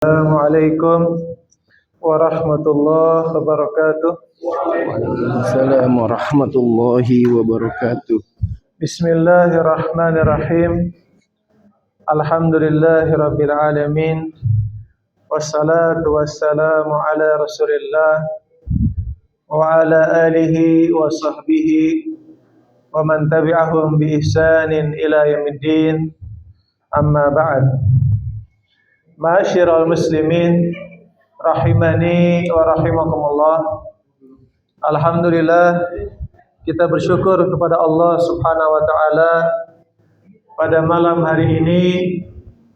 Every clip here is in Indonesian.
Assalamualaikum warahmatullahi wabarakatuh. Waalaikumsalam warahmatullahi wabarakatuh. Bismillahirrahmanirrahim. Alhamdulillahirabbil alamin. Wassalatu wassalamu ala Rasulillah wa ala alihi wa sahbihi wa man tabi'ahum bi ihsanin ila yaumiddin. Amma ba'd. Ma'asyiral muslimin rahimani wa rahimakumullah. Alhamdulillah, kita bersyukur kepada Allah Subhanahu wa taala pada malam hari ini.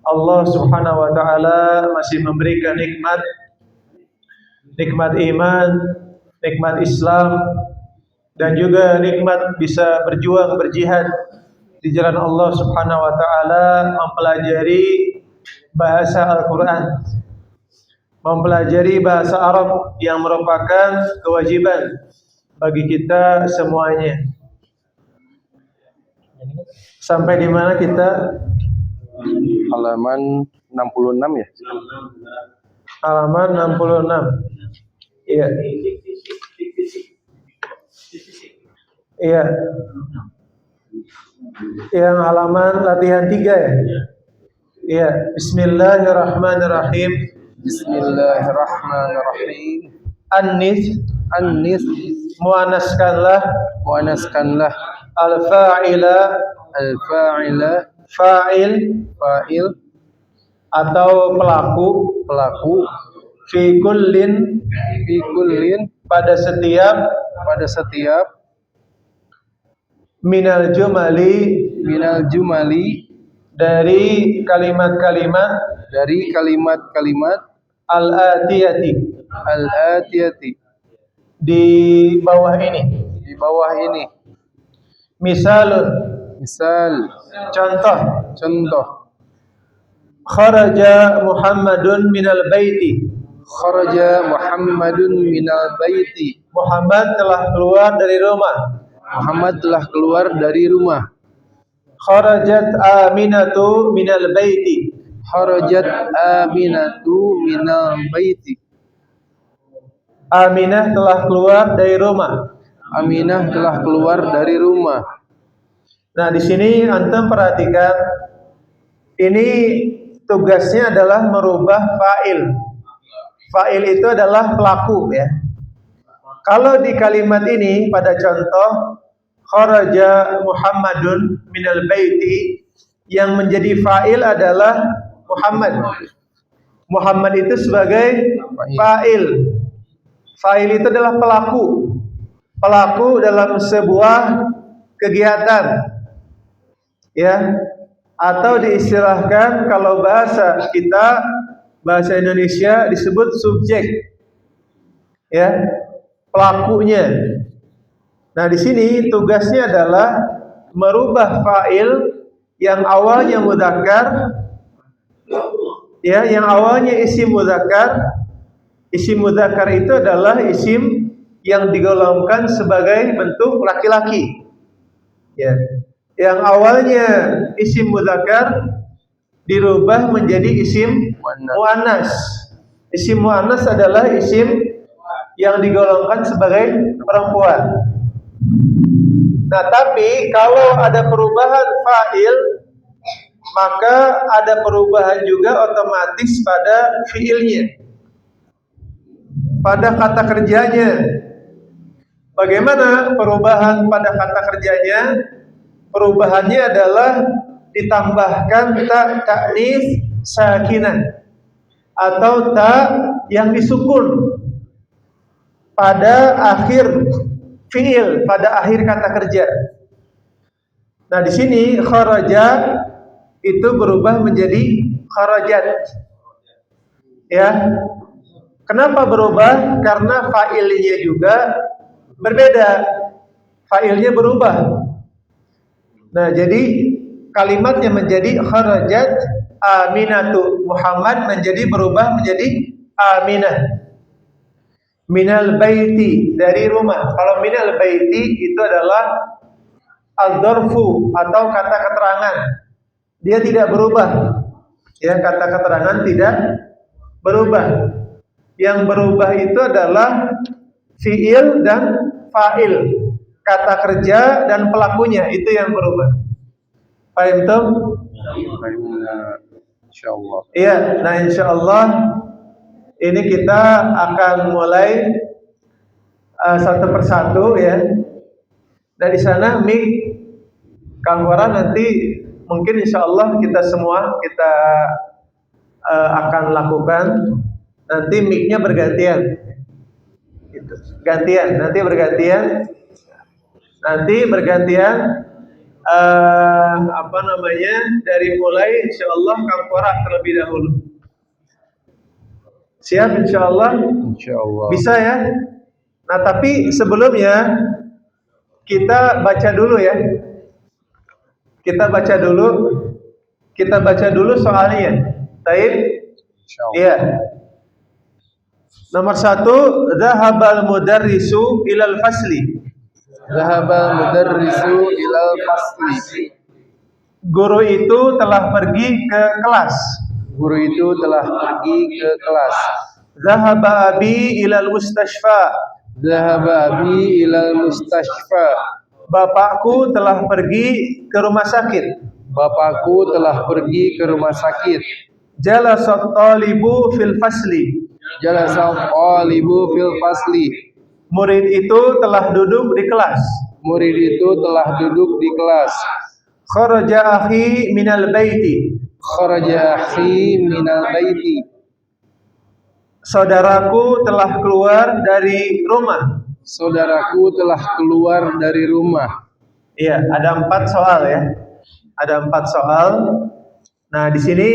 Allah Subhanahu wa taala masih memberikan nikmat iman, nikmat Islam, dan juga nikmat bisa berjuang berjihad di jalan Allah Subhanahu wa taala, mempelajari bahasa Al-Quran, mempelajari bahasa Arab yang merupakan kewajiban bagi kita semuanya. Sampai di mana kita? Halaman 66 ya? Halaman 66. Iya. Iya. Yang halaman latihan 3 ya? Iya. Bismillahirrahmanirrahim. Bismillahirrahmanirrahim. Annis muannaskanlah al-fa'ila fa'il atau pelaku fi kullin pada setiap minal jumali dari kalimat-kalimat al-atiyati di bawah ini. Misal contoh kharaja Muhammadun minal baiti. Muhammad telah keluar dari rumah. Kharajat Aminatu minal baiti. Aminah telah keluar dari rumah. Nah, di sini antum perhatikan, ini tugasnya adalah merubah fa'il. Fa'il itu adalah pelaku ya. Kalau di kalimat ini pada contoh kharaja Muhammadun minal baiti, yang menjadi fa'il adalah Muhammad. Muhammad itu sebagai fa'il. Fa'il itu adalah pelaku dalam sebuah kegiatan, ya, atau diistilahkan kalau bahasa kita, bahasa Indonesia disebut subjek, ya, pelakunya. Nah, di sini tugasnya adalah merubah fa'il yang awalnya mudzakkar, ya, yang awalnya isim mudzakkar. Isim mudzakkar itu adalah isim yang digolongkan sebagai bentuk laki-laki. Ya. Yang awalnya isim mudzakkar dirubah menjadi isim muannas. Isim muannas adalah isim yang digolongkan sebagai perempuan. Nah, tapi kalau ada perubahan fa'il, maka ada perubahan juga otomatis pada fiilnya, pada kata kerjanya. Bagaimana perubahan pada kata kerjanya? Perubahannya adalah ditambahkan ta'nis sakinah atau ta yang disukun pada akhir fiil, pada akhir kata kerja. Nah, di sini kharaja itu berubah menjadi kharajat. Ya. Kenapa berubah? Karena fa'ilnya juga berbeda. Fa'ilnya berubah. Nah, jadi kalimatnya menjadi kharajat Aminatu. Muhammad berubah menjadi Aminah. Minal baiti, dari rumah. Kalau minal baiti itu adalah al-dzarfu atau kata keterangan. Dia tidak berubah. Ya, kata keterangan tidak berubah. Yang berubah itu adalah fiil dan fa'il, kata kerja dan pelakunya, itu yang berubah. Paham tuh? Insyaallah. Iya, nah insyaallah ini kita akan mulai satu persatu ya. Dari sana mic Kang Wara nanti mungkin insyaallah kita semua akan lakukan. Nanti mic-nya bergantian. Gitu. Gantian, nanti bergantian. Dari mulai insyaallah Kang Wara terlebih dahulu. Siap insyaallah? Insyaallah. Bisa ya? Nah, tapi sebelumnya kita baca dulu ya. Kita baca dulu soalnya. Baik? Insyaallah. Iya. Nomor 1, zahabal mudarrisu ilal fasli. Zahabal mudarrisu ilal fasli. Guru itu telah pergi ke kelas. Guru itu telah pergi ke kelas. Zahaba abi ilal mustashfa. Zahaba abi ilal mustashfa. Bapakku telah pergi ke rumah sakit. Bapakku telah pergi ke rumah sakit. Jalasat talibu fil fasli. Jalasal qalibu fil fasli. Murid itu telah duduk di kelas. Murid itu telah duduk di kelas. Kharaja akhi minal baiti. Kharaja akhi minal baiti. Saudaraku telah keluar dari rumah. Saudaraku telah keluar dari rumah. Iya, ada 4 soal ya. Ada 4 soal. Nah, di sini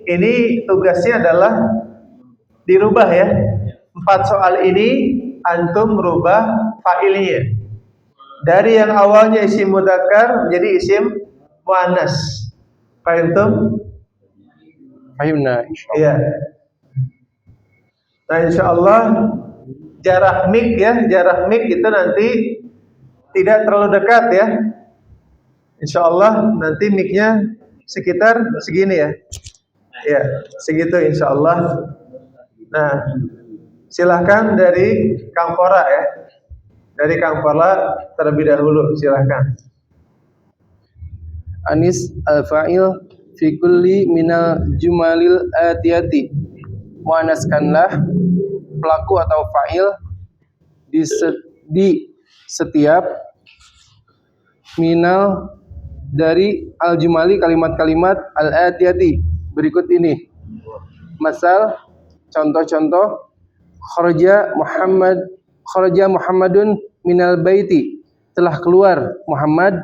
ini tugasnya adalah dirubah ya. 4 soal ini antum merubah fa'ilnya. Dari yang awalnya isim mudzakkar menjadi isim muannas. Paham tuh? Fahimna. Iya. Nah, insyaallah jarak mic itu nanti tidak terlalu dekat ya. Insyaallah nanti mic-nya sekitar segini ya. Ya, segitu insyaallah. Nah, silahkan dari Kang Pora ya. Dari Kang Pora terlebih dahulu, silahkan. Anis al-fa'il fi kulli minal jumalil atiyati. Muannaskanlah pelaku atau fa'il di setiap minal dari al-jumali kalimat-kalimat al-atiyati berikut ini. Masal, contoh-contoh, kharaja Muhammadun minal baiti, telah keluar Muhammad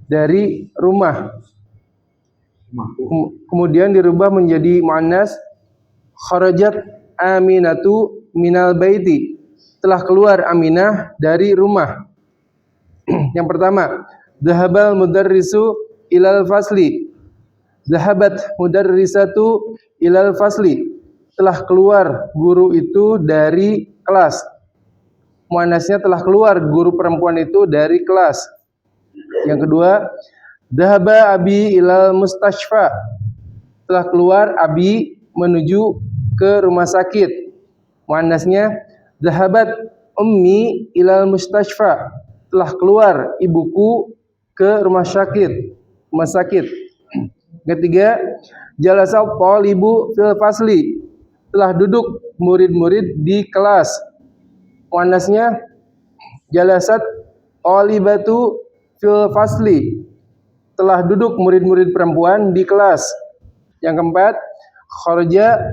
dari rumah. Kemudian dirubah menjadi muannas, kharajat Aminatu minal baiti, telah keluar Aminah dari rumah. Yang pertama, zahabal mudarrisu ilal fasli. Zahabat mudarrisatu ilal fasli, telah keluar guru itu dari kelas. Muannasnya telah keluar guru perempuan itu dari kelas. Yang kedua, zahaba abi ilal mustashfa, telah keluar abi menuju ke rumah sakit. Muannasnya zahabat ummi ilal mustashfa, telah keluar ibuku ke rumah sakit. Ketiga, jalasal talibu fil fasli, telah duduk murid-murid di kelas. Muannasnya jalasat talibatu fil fasli, telah duduk murid-murid perempuan di kelas. Yang keempat, kharaja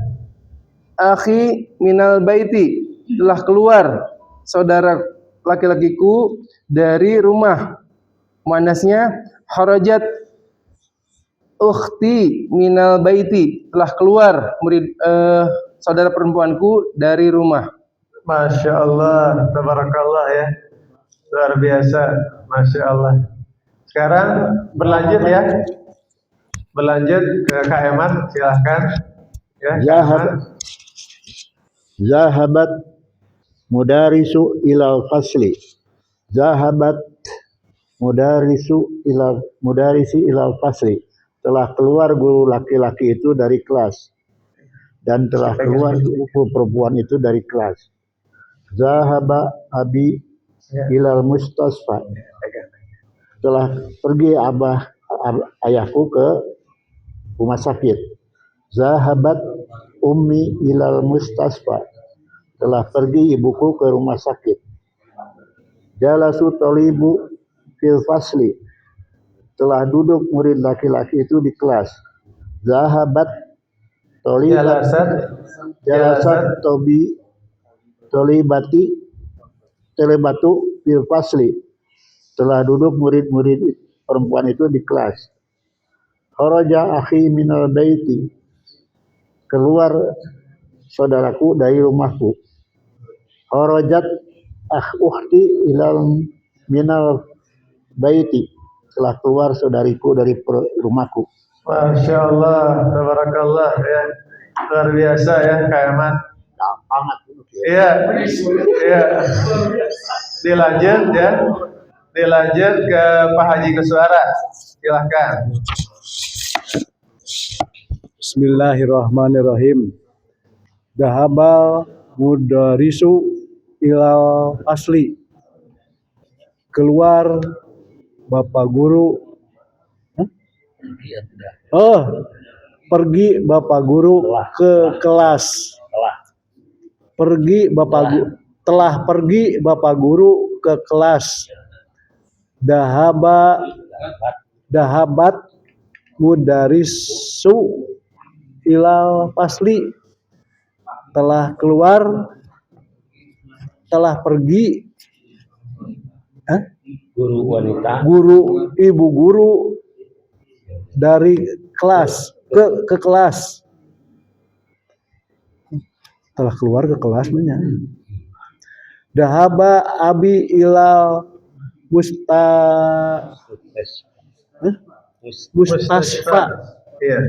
akhi minal baiti, telah keluar saudara laki-lakiku dari rumah. Muannasnya kharajat ukhti minal baiti, telah keluar saudara perempuanku dari rumah. Masya Allah, tabarakallah ya, luar biasa, Masya Allah. Sekarang berlanjut ya, berlanjut ke Kak Eman, silahkan ya. Zahabat mudarisu ilal fasli. Zahabat mudarisi ilal fasli, telah keluar guru laki-laki itu dari kelas. dan telah keluar buku perempuan itu dari kelas. Zahaba abi ilal mustasfa. Telah pergi ayahku ke rumah sakit. Zahabat ummi ilal mustasfa. Telah pergi ibuku ke rumah sakit. Jalasu talibu fil fasli. Telah duduk murid laki-laki itu di kelas. Zahabat jalasat telebatu fil fasli. Telah duduk murid-murid perempuan itu di kelas. Kharaja akhi minal baiti. Keluar saudaraku dari rumahku. Kharajat ukhti ilal minal baiti. Telah keluar saudariku dari rumahku. Masya Allah, tabarakallah ya, luar biasa ya Kak Ahmad. Sangat. Iya, iya. Dilanjut ke Pak Haji Kuswara, silahkan. Bismillahirrahmanirrahim. Dahabal mudarisu ilal asli. Keluar Bapak Guru. Pergi Bapak Guru ke kelas. Telah pergi Bapak Guru ke kelas. Dahabat mudarisu ilal fasli. Telah pergi ibu guru dari kelas ke kelas. Telah keluar ke kelas namanya. Dahaba abi ilal mustasfa. Iya.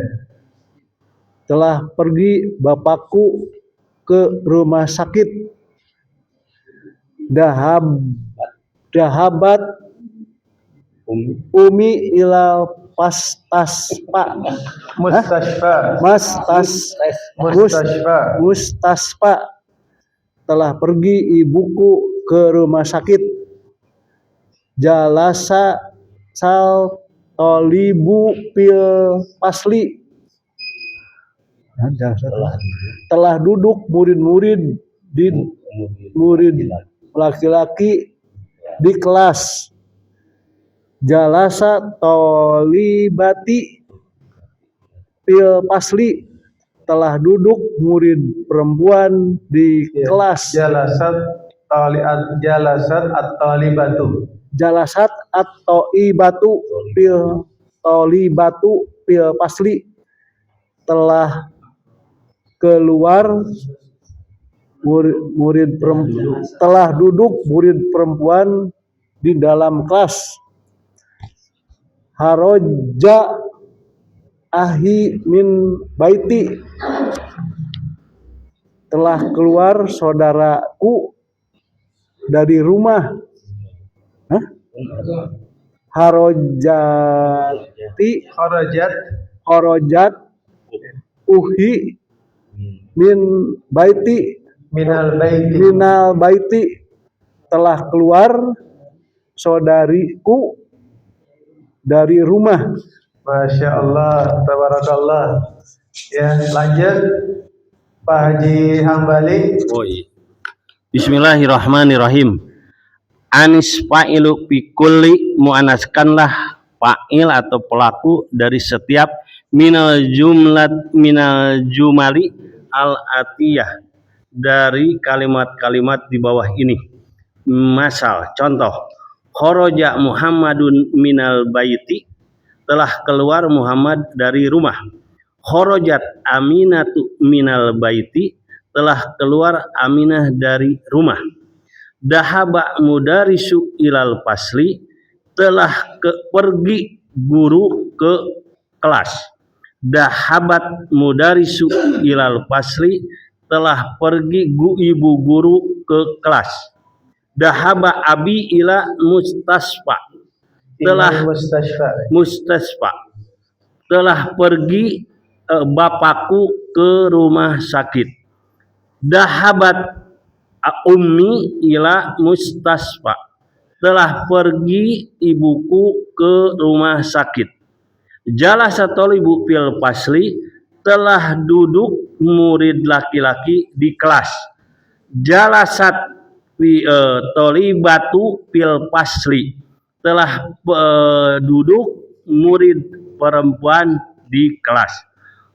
Telah pergi bapakku ke rumah sakit. Dahabat umi ilal mustasfa. Telah pergi ibuku ke rumah sakit. Jalasa sal tolibu pil pasli. Telah duduk murid laki-laki di kelas. Jalasa tolibati pil pasli. Telah duduk murid perempuan di kelas. Jalasat at-talibatu. Jalasat at-talibatu pil pasli. Telah keluar telah duduk murid perempuan di dalam kelas. Haroja ahi min baiti. Telah keluar saudaraku dari rumah. Kharajat uhi min baiti. Minal baiti. Telah keluar saudariku dari rumah. Masya Allah, tabarakallah. Ya, lanjut Pak Haji Hambali. Bismillahirrahmanirrahim. Anis fa'ilu pikulli, mu'anaskanlah fa'il atau pelaku dari setiap minal jumali al-atiyah, dari kalimat-kalimat di bawah ini. Masal, contoh. Kharaja Muhammadun minal baiti. Telah keluar Muhammad dari rumah. Kharajat Aminatu minal baiti. Telah keluar Aminah dari rumah. Dahaba mudarisu ilal fasli. Telah pergi guru ke kelas. Dahabat mudarisu ilal fasli. Telah pergi ibu guru ke kelas. Dahaba abi ila mustasfa. Mustasfa. Telah pergi bapakku ke rumah sakit. Dahabat ummi ila mustasfa. Telah pergi ibuku ke rumah sakit. Jalasa tolibu fil fasli. Telah duduk murid laki-laki di kelas. Jalasat tolibatu fil fasli. Telah duduk murid perempuan di kelas.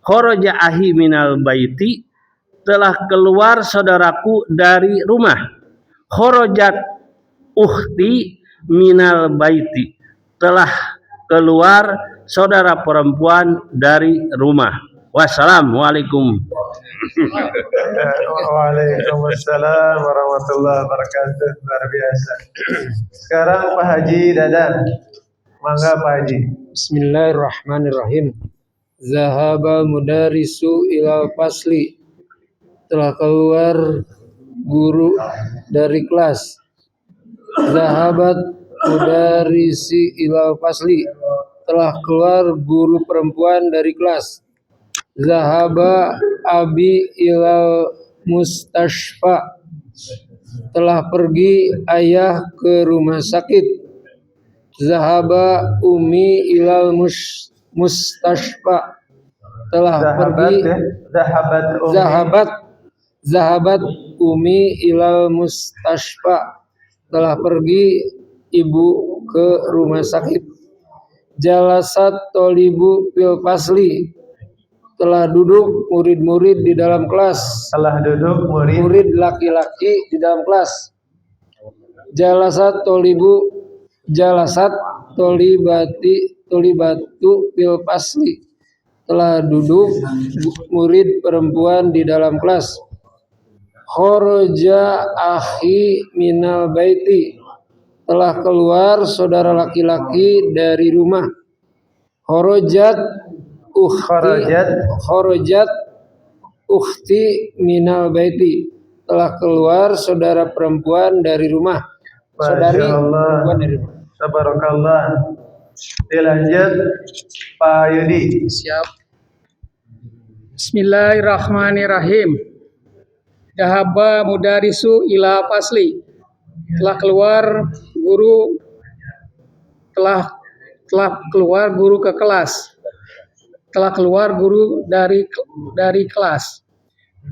Kharaja ahi minal baiti. Telah keluar saudaraku dari rumah. Kharajat ukhti minal baiti. Telah keluar saudara perempuan dari rumah. Wassalamualaikum. Waalaikumsalam warahmatullahi wabarakatuh. Luar biasa. Sekarang Pak Haji Dadan. Mangga Pak Haji. Bismillahirrahmanirrahim. Zahaba mudarisu ilal fasli. Telah keluar guru dari kelas. Zahabat mudarisi ilal fasli. Telah keluar guru perempuan dari kelas. Zahaba abi ilal mustashfa. Telah pergi ayah ke rumah sakit. Zahaba umi ilal mustashfa. Telah pergi zahabat umi ilal mustashfa. Telah pergi ibu ke rumah sakit. Jalasat tolibu fil fasli. Telah duduk murid-murid di dalam kelas. Telah duduk Murid laki-laki di dalam kelas. Jalasat tolibatu fil fasli. Telah duduk murid perempuan di dalam kelas. Kharaja akhi minal baiti. Telah keluar saudara laki-laki dari rumah. Kharajat ukhti minal baiti. Telah keluar saudara perempuan dari rumah. Saudari perempuan dari rumah. Tabarakallah. Dilanjut Pak Yudi. Siap. Bismillahirrahmanirrahim. Dahaba mudarisu ila fasli. Telah keluar guru ke kelas. Telah keluar guru dari kelas.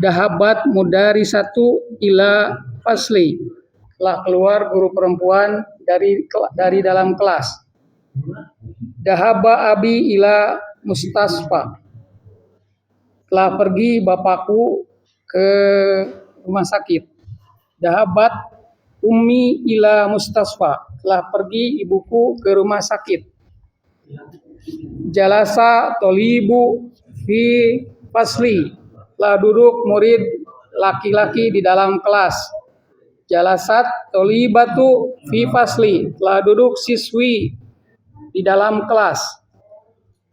Dahabat mudarisatu ila fasli. Telah keluar guru perempuan dari dalam kelas. Dahaba abi ila mustasfa. Telah pergi bapakku ke rumah sakit. Dahabat ummi ila mustasfa. Telah pergi ibuku ke rumah sakit. Jalasa tolibu fi fasli. Telah duduk murid laki-laki di dalam kelas. Jalasat tolibatu fi fasli. Telah duduk siswi di dalam kelas.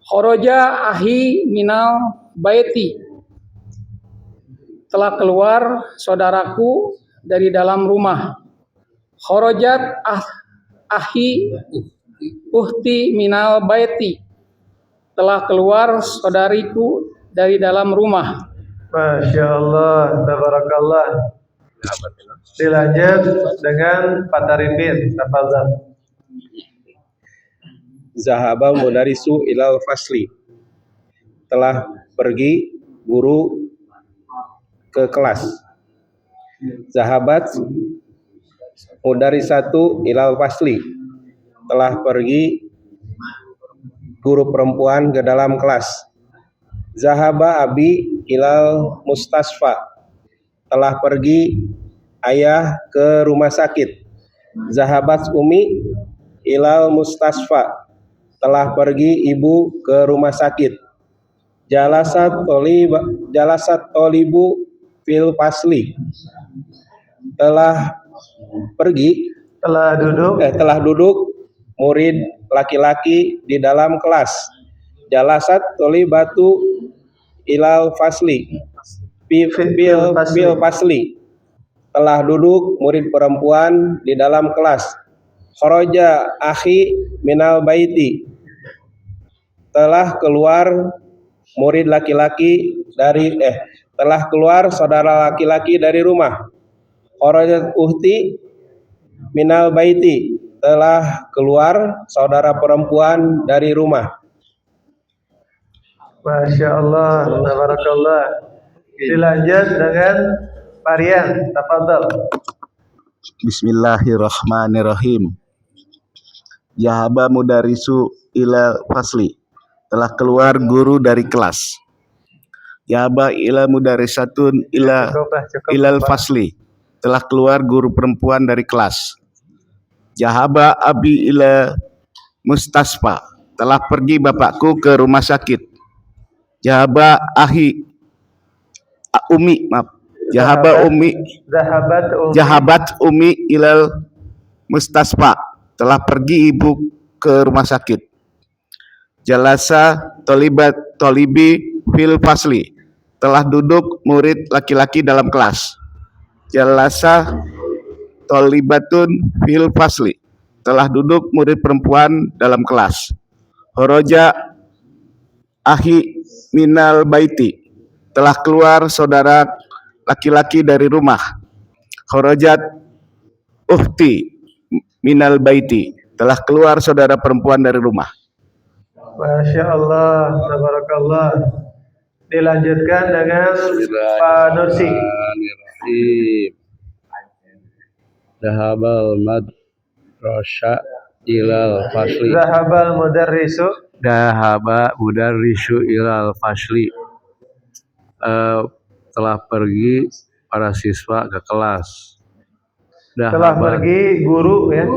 Kharaja ahi minal baiti. Telah keluar saudaraku dari dalam rumah. Kharajat ahi uhti minal baiti. Telah keluar saudariku dari dalam rumah. Masya Allah, tabarakallah. Dilanjut dengan Pak Tarifin. Tafadhal. Zahaba mudarisu ilal fasli. Telah pergi guru ke kelas. Zahabat mudarisatu ilal fasli. Telah pergi guru perempuan ke dalam kelas. Zahaba abi ilal mustasfa. Telah pergi ayah ke rumah sakit. Zahabat umi ilal mustasfa. Telah pergi ibu ke rumah sakit. Jalasat tolibu fil fasli. Telah duduk murid laki-laki di dalam kelas. Jalasat tolibatu ilal fasli. Fil fasli. Telah duduk murid perempuan di dalam kelas. Kharaja akhi minal baiti. Telah keluar murid laki-laki dari telah keluar saudara laki-laki dari rumah. Kharajat uhti minal baiti, telah keluar saudara perempuan dari rumah. Masya Allah, tabarakallah. Dilanjut dengan varian, tafadhal. Bismillahirrahmanirrahim. Yahaba mudarisu ila fasli, telah keluar guru dari kelas. Yahaba ila mudarisatun ila ilal fasli, telah keluar guru perempuan dari kelas. Yahaba abi ila mustasfa, telah pergi bapakku ke rumah sakit. Yahaba ahi umi, maaf. Jahabat umi ilal mustasfa, telah pergi ibu ke rumah sakit. Jalasa tolibi fil fasli, telah duduk murid laki-laki dalam kelas. Jalasa tolibatun fil fasli, telah duduk murid perempuan dalam kelas. Horoja ahi minal baiti, telah keluar saudara laki-laki dari rumah. Kharajat uhti minal baiti, telah keluar saudara perempuan dari rumah. Masya Allah, tabarakallah. Dilanjutkan dengan Pak Nursi. Dahabal madrasya ilal fasli. Zahabal mudarrisu. Dahaba mudarrisu ilal fasli. Telah pergi para siswa ke kelas. Telah pergi guru ya.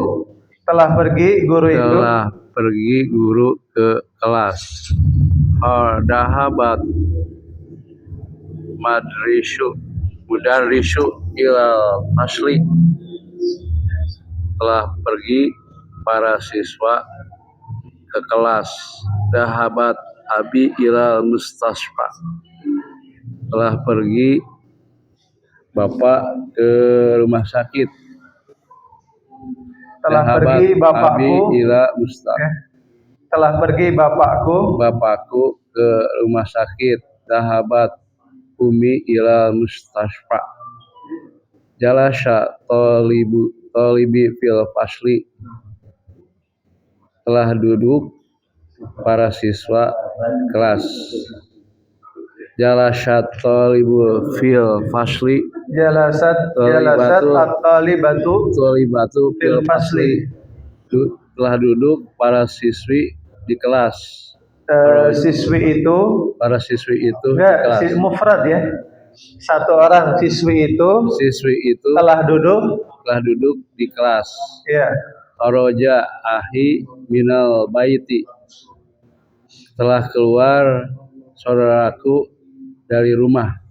Telah pergi guru itu. Telah pergi guru ke kelas. Dahabat mudarrisu ilal fasli, telah pergi para siswa ke kelas. Dahabat abi ilal mustasfa, telah pergi bapak ke rumah sakit. Telah pergi bapakku. Telah pergi bapakku ke rumah sakit. Dahabat umi ila mustasfa. Jalasa tolibi fil fasli, telah duduk para siswa kelas. Jalasat tolibu fil fasli. Jalasat at-talibatu fil fasli, telah duduk para siswi di kelas. Siswi itu enggak, di kelas. Mufrad ya. Satu orang siswi itu telah duduk di kelas. Ya. Kharaja ahi minal baiti, telah keluar saudaraku dari rumah.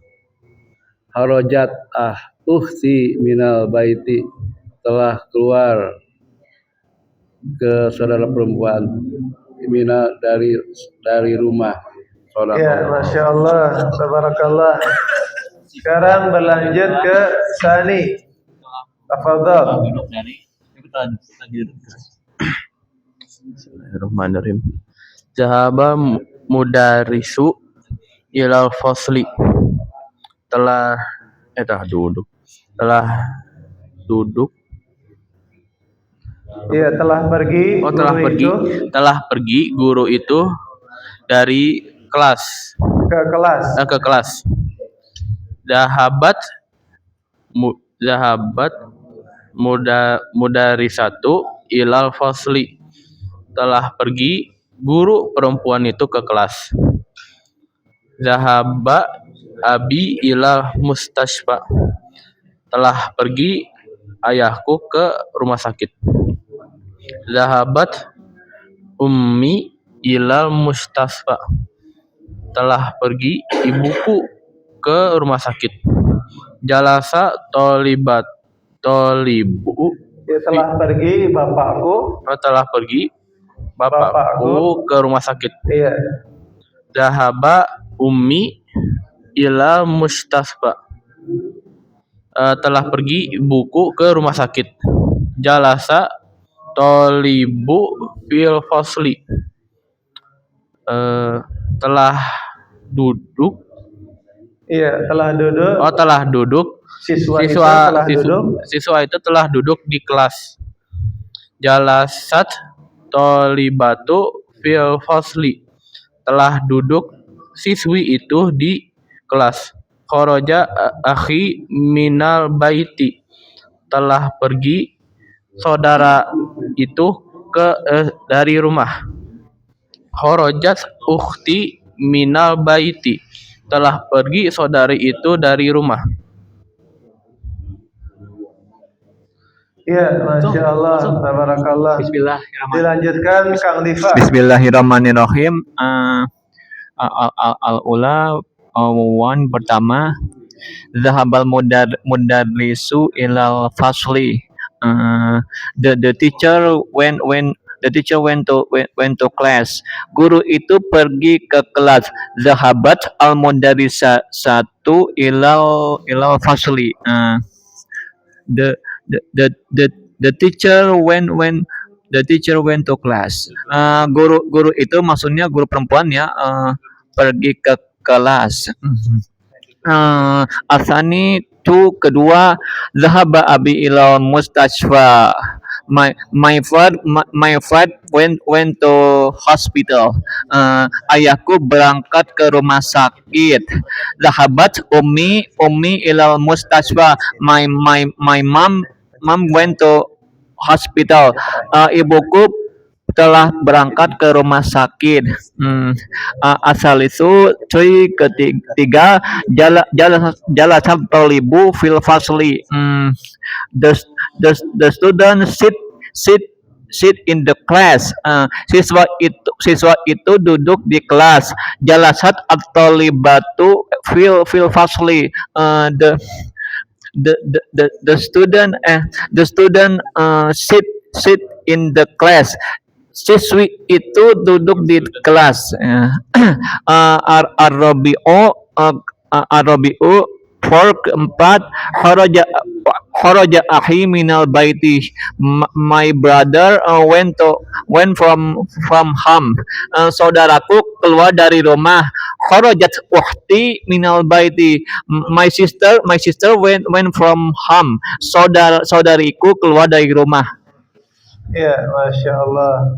Kharajat uhti minal baiti, telah keluar ke saudara perempuan dari rumah. Ya, Masya Allah, tabarakallah. Sekarang berlanjut ke Sani. Tafadhal. Bismillahirrahmanirrahim. Zahaba mudarisu ilal fasli, telah duduk. Iya, telah pergi. Telah pergi guru itu dari kelas. Ke kelas. Zahabat mudarisatu ilal fasli, telah pergi guru perempuan itu ke kelas. Zahaba abi ilal mustasfa, telah pergi ayahku ke rumah sakit. Zahabat ummi ilal mustasfa, telah pergi ibuku ke rumah sakit. Jalasa tolibu, ya, telah pergi bapakku. Telah pergi bapakku ke rumah sakit. Iya. Zahaba ummi ilal mustasfa, telah pergi ibuku ke rumah sakit. Jalasa tolibu fil fasli, telah duduk. Iya, telah duduk. Oh, telah duduk. Siswa itu telah duduk di kelas. Jalasat tolibatu fil fasli. Telah duduk siswi itu di kelas. Kharaja akhi minal baiti. Telah pergi saudara itu dari rumah. Kharajat ukhti minal baiti. Telah pergi saudari itu dari rumah. Iya, Masya Allah, tabarakallah. Dilanjutkan Kang Diva. Bismillahirrahmanirrahim. Al-ula one pertama, zahabal mudarrisu ilal fasli. The teacher went to class. Guru itu pergi ke kelas. Zahabat al mudarrisa satu ilal fasli. The teacher went to class. Guru itu maksudnya guru perempuan ya, pergi ke kelas. Asani tu kedua, zahaba abi ilal mustashfa. My father went to hospital. Ayahku berangkat ke rumah sakit. Zahabat ummi ilal mustashfa. My mom went to hospital. Ibuku telah berangkat ke rumah sakit. Asal itu ketiga, jalasat tolibu fil fasli. The student sit in the class. Siswa itu duduk di kelas. Jalasat at-talibatu fil fasli. The student sit in the class. Siswi itu duduk di kelas. Arabi'u keempat, kharaja akhi minal baiti. My brother went from home. Saudaraku keluar dari rumah. Kharajat ukhti minal baiti. My sister went from home. Saudariku keluar dari rumah. Iya, Masya Allah.